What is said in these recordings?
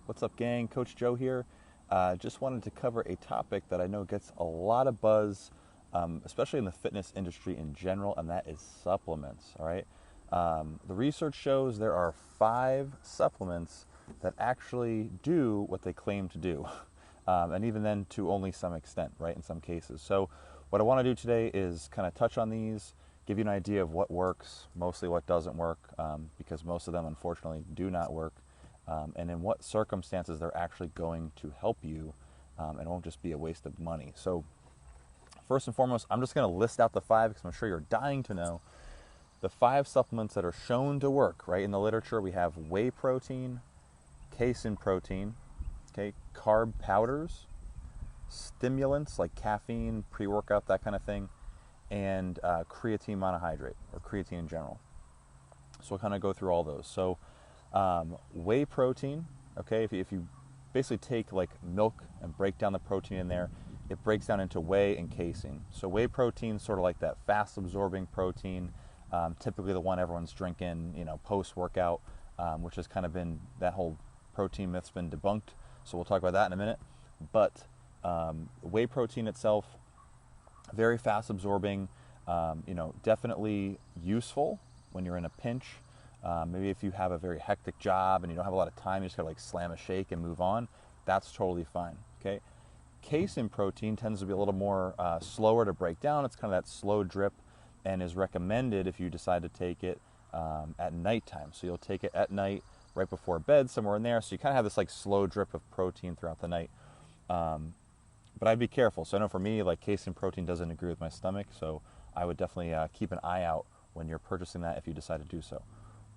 What's up, gang? Coach Joe here. Just wanted to cover a topic that I know gets a lot of buzz, especially in the fitness industry in general, and that is supplements. All right. The research shows there are 5 supplements that actually do what they claim to do, and even then to only some extent, right, in some cases. So what I want to do today is kind of touch on these, give you an idea of what works, mostly what doesn't work, because most of them unfortunately do not work, and in what circumstances they're actually going to help you, and won't just be a waste of money. So first and foremost, I'm just going to list out the 5 because I'm sure you're dying to know. The 5 supplements that are shown to work, right, in the literature, we have whey protein, casein protein, okay, carb powders, stimulants like caffeine, pre-workout, that kind of thing, and creatine monohydrate, or creatine in general. So we'll kind of go through all those. So whey protein, okay, if you basically take like milk and break down the protein in there, it breaks down into whey and casein. So whey protein is sort of like that fast absorbing protein, typically the one everyone's drinking, post-workout, which has kind of been, that whole protein myth's been debunked. So we'll talk about that in a minute. But whey protein itself, very fast absorbing, definitely useful when you're in a pinch. Maybe if you have a very hectic job and you don't have a lot of time, you just gotta like slam a shake and move on. That's totally fine. Okay. Casein protein tends to be a little more slower to break down. It's kind of that slow drip, and is recommended if you decide to take it at nighttime. So you'll take it at night, right before bed, somewhere in there. So you kind of have this like slow drip of protein throughout the night. But I'd be careful. So I know for me, like casein protein doesn't agree with my stomach, so I would definitely keep an eye out when you're purchasing that if you decide to do so.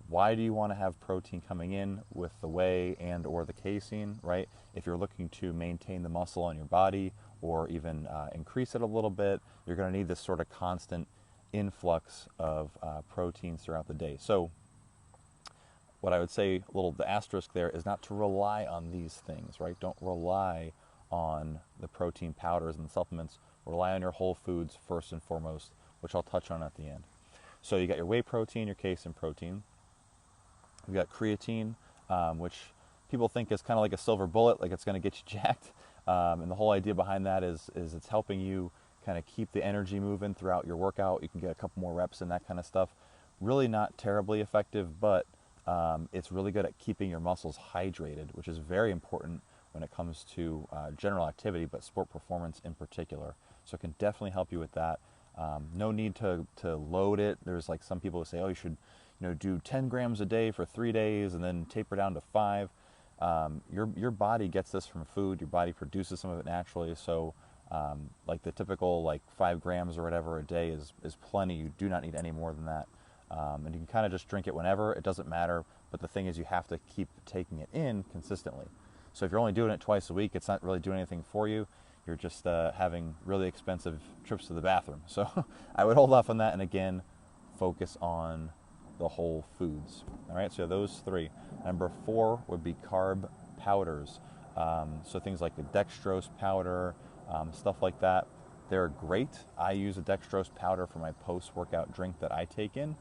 Why do you want to have protein coming in with the whey and or the casein, right? If you're looking to maintain the muscle on your body or even increase it a little bit, you're going to need this sort of constant influx of proteins throughout the day. So what I would say, the asterisk there, is not to rely on these things, right? Don't rely on the protein powders and supplements. Rely on your whole foods first and foremost, which I'll touch on at the end. So you got your whey protein, your casein protein. We've got creatine, which people think is kind of like a silver bullet, like it's going to get you jacked. And the whole idea behind that is it's helping you kind of keep the energy moving throughout your workout. You can get a couple more reps and that kind of stuff. Really not terribly effective, but it's really good at keeping your muscles hydrated, which is very important when it comes to general activity, but sport performance in particular. So it can definitely help you with that. No need to load it. There's like some people who say, oh, you should do 10 grams a day for 3 days and then taper down to 5. Your body gets this from food. Your body produces some of it naturally. So like the typical like 5 grams or whatever a day is plenty. You do not need any more than that. And you can kind of just drink it whenever. It doesn't matter. But the thing is, you have to keep taking it in consistently. So if you're only doing it twice a week, it's not really doing anything for you. You're just having really expensive trips to the bathroom. So I would hold off on that, and again, focus on the whole foods. All right, so those 3. Number 4 would be carb powders. So things like the dextrose powder, stuff like that. They're great. I use a dextrose powder for my post-workout drink that I take in,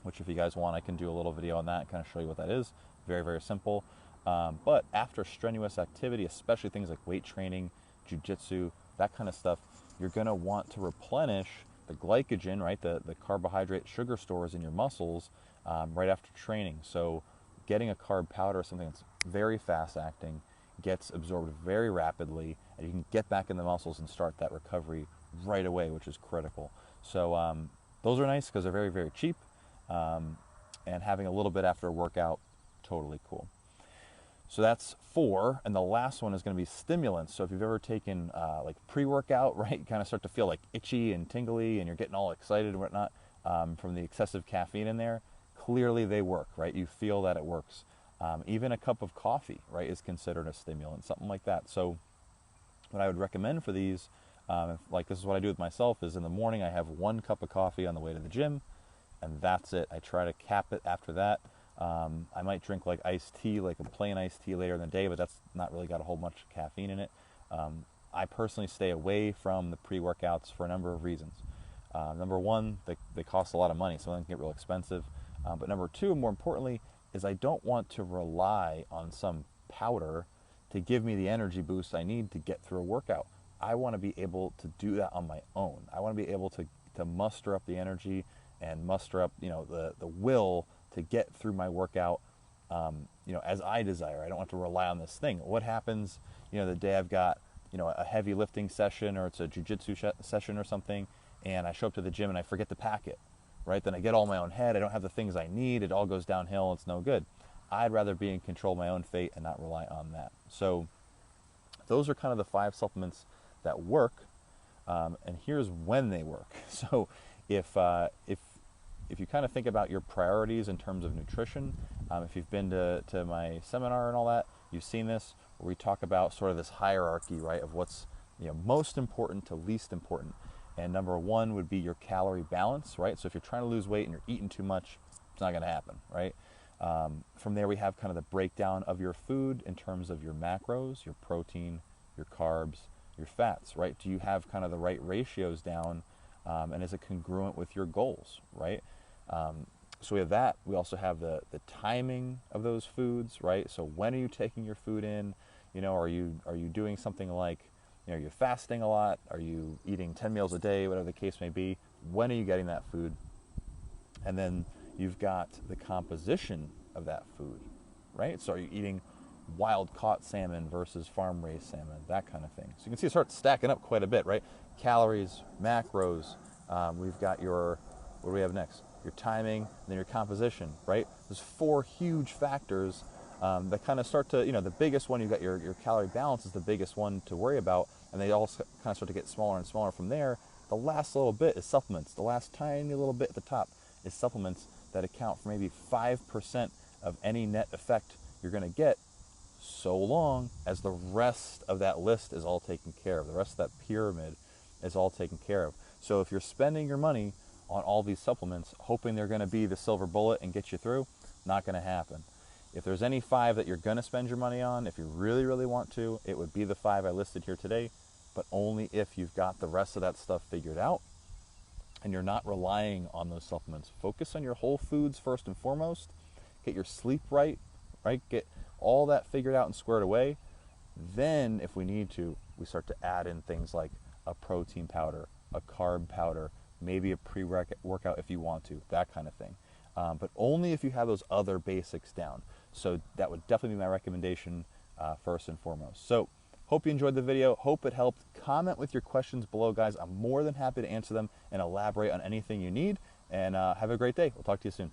which if you guys want, I can do a little video on that, kind of show you what that is. Very, very simple. But after strenuous activity, especially things like weight training, jiu-jitsu, that kind of stuff, you're going to want to replenish the glycogen, right, the carbohydrate sugar stores in your muscles right after training. So getting a carb powder, something that's very fast acting, gets absorbed very rapidly, and you can get back in the muscles and start that recovery right away, which is critical. So those are nice because they're very, very cheap, and having a little bit after a workout, totally cool. So that's 4, and the last one is going to be stimulants. So if you've ever taken like pre-workout, right, you kind of start to feel like itchy and tingly, and you're getting all excited and whatnot from the excessive caffeine in there. Clearly they work, right? You feel that it works. Even a cup of coffee, right, is considered a stimulant, something like that. So what I would recommend for these, like this is what I do with myself, is in the morning I have 1 cup of coffee on the way to the gym, and that's it. I try to cap it after that. I might drink like iced tea, like a plain iced tea later in the day, but that's not really got a whole much caffeine in it. I personally stay away from the pre-workouts for a number of reasons. Number 1, they cost a lot of money, so they can get real expensive. But number 2, more importantly, is I don't want to rely on some powder to give me the energy boost I need to get through a workout. I want to be able to do that on my own. I want to be able to muster up the energy and muster up, the will to get through my workout, as I desire. I don't have to rely on this thing. What happens, the day I've got, a heavy lifting session, or it's a jiu-jitsu session or something, and I show up to the gym and I forget to pack it, right? Then I get all in my own head. I don't have the things I need. It all goes downhill. It's no good. I'd rather be in control of my own fate and not rely on that. So those are kind of the 5 supplements that work, and here's when they work. So if you kind of think about your priorities in terms of nutrition, if you've been to my seminar and all that, you've seen this, where we talk about sort of this hierarchy, right, of what's most important to least important. And number 1 would be your calorie balance, right? So if you're trying to lose weight and you're eating too much, it's not going to happen, right? From there, we have kind of the breakdown of your food in terms of your macros, your protein, your carbs, your fats, right? Do you have kind of the right ratios down, and is it congruent with your goals, right? So we have that. We also have the timing of those foods, right? So when are you taking your food in? Are you doing something like, you're fasting a lot? Are you eating 10 meals a day, whatever the case may be? When are you getting that food? And then you've got the composition of that food, right? So are you eating wild-caught salmon versus farm-raised salmon, that kind of thing. So you can see it starts stacking up quite a bit, right? Calories, macros, we've got what do we have next? Your timing, and then your composition, right? There's 4 huge factors that kind of start to, the biggest one, you've got your calorie balance is the biggest one to worry about, and they all kind of start to get smaller and smaller from there. The last little bit is supplements. The last tiny little bit at the top is supplements that account for maybe 5% of any net effect you're going to get, so long as the rest of that list is all taken care of. The rest of that pyramid is all taken care of. So if you're spending your money on all these supplements, hoping they're going to be the silver bullet and get you through, not going to happen. If there's any 5 that you're going to spend your money on, if you really, really want to, it would be the 5 I listed here today, but only if you've got the rest of that stuff figured out and you're not relying on those supplements. Focus on your whole foods first and foremost. Get your sleep right? Get all that figured out and squared away. Then, if we need to, we start to add in things like a protein powder, a carb powder, maybe a pre-workout if you want to, that kind of thing. But only if you have those other basics down. So that would definitely be my recommendation first and foremost. So hope you enjoyed the video. Hope it helped. Comment with your questions below, guys. I'm more than happy to answer them and elaborate on anything you need. And have a great day. We'll talk to you soon.